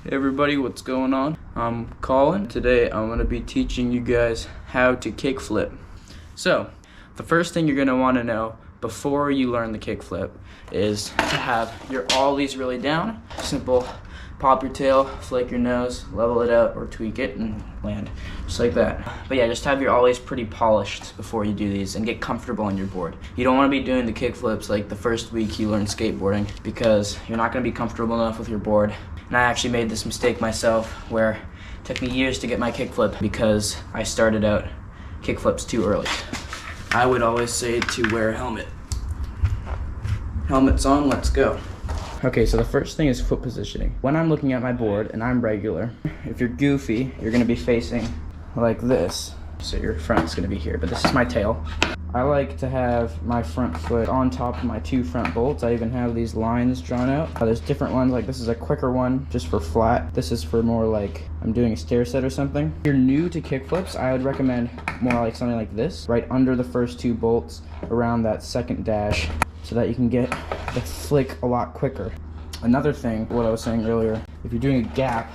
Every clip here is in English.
Hey everybody, what's going on? I'm Colin. Today I'm going to be teaching you guys how to kickflip. So, the first thing you're going to want to know before you learn the kickflip is to have your ollies really down. Simple, pop your tail, flick your nose, level it out or tweak it and land, just like that. But yeah, just have your ollies pretty polished before you do these and get comfortable on your board. You don't want to be doing the kickflips like the first week you learn skateboarding because you're not going to be comfortable enough with your board. And I actually made this mistake myself where it took me years to get my kickflip because I started out kickflips too early. I would always say to wear a helmet. Helmet's on, let's go. Okay, so the first thing is foot positioning. When I'm looking at my board and I'm regular, if you're goofy, you're gonna be facing like this. So your front's gonna be here, but this is my tail. I like to have my front foot on top of my two front bolts. I even have these lines drawn out. There's different ones, like this is a quicker one just for flat. This is for more like I'm doing a stair set or something. If you're new to kickflips, I would recommend more like something like this, right under the first two bolts around that second dash so that you can get the flick a lot quicker. Another thing, what I was saying earlier, if you're doing a gap,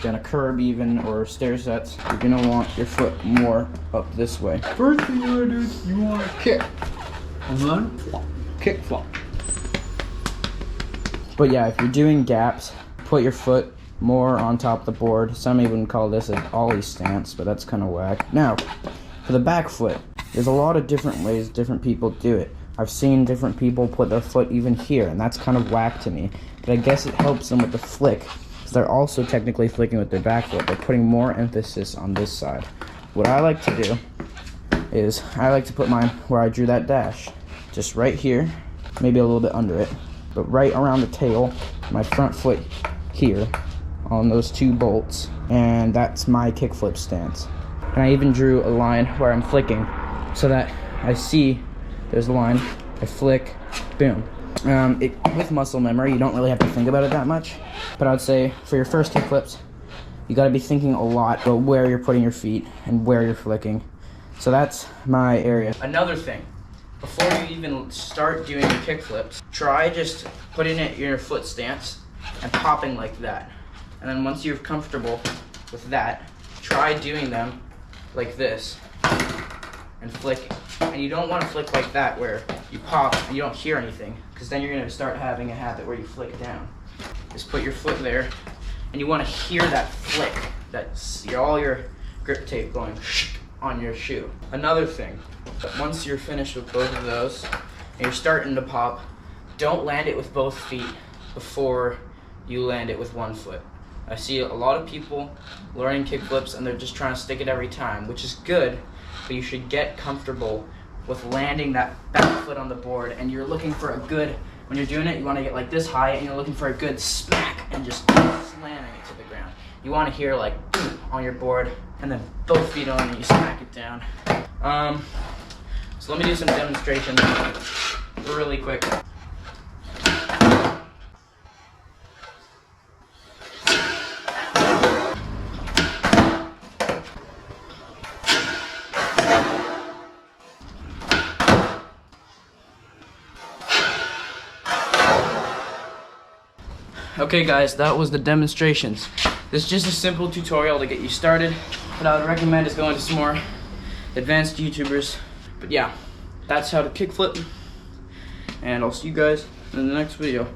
then a curb even, or stair sets, you're gonna want your foot more up this way. First thing you wanna do is you wanna kick. And then kick flop. But yeah, if you're doing gaps, put your foot more on top of the board. Some even call this an ollie stance, but that's kind of whack. Now, for the back foot, there's a lot of different ways different people do it. I've seen different people put their foot even here, and that's kind of whack to me. But I guess it helps them with the flick, because they're also technically flicking with their back foot. They're putting more emphasis on this side. What I like to do is I like to put mine where I drew that dash. Just right here, maybe a little bit under it, but right around the tail, my front foot here on those two bolts, and that's my kickflip stance. And I even drew a line where I'm flicking so that I see there's a line, I flick, boom. With muscle memory, you don't really have to think about it that much, but I would say for your first kickflips, you gotta be thinking a lot about where you're putting your feet and where you're flicking. So that's my area. Another thing, before you even start doing your kickflips, try just putting it in your foot stance and popping like that. And then once you're comfortable with that, try doing them like this and flicking. And you don't want to flick like that where you pop and you don't hear anything, because then you're going to start having a habit where you flick down. Just put your foot there and you want to hear that flick. That's all your grip tape going on your shoe. Another thing, once you're finished with both of those and you're starting to pop, don't land it with both feet before you land it with one foot. I see a lot of people learning kickflips and they're just trying to stick it every time, which is good, but you should get comfortable with landing that back foot on the board, and you're looking for a good, when you're doing it, you want to get like this high and you're looking for a good smack and just slamming it to the ground. You want to hear like boom on your board and then both feet on and you smack it down. So let me do some demonstrations really quick. Okay guys, that was the demonstrations. This is just a simple tutorial to get you started. What I would recommend is going to some more advanced YouTubers. But yeah, that's how to kickflip. And I'll see you guys in the next video.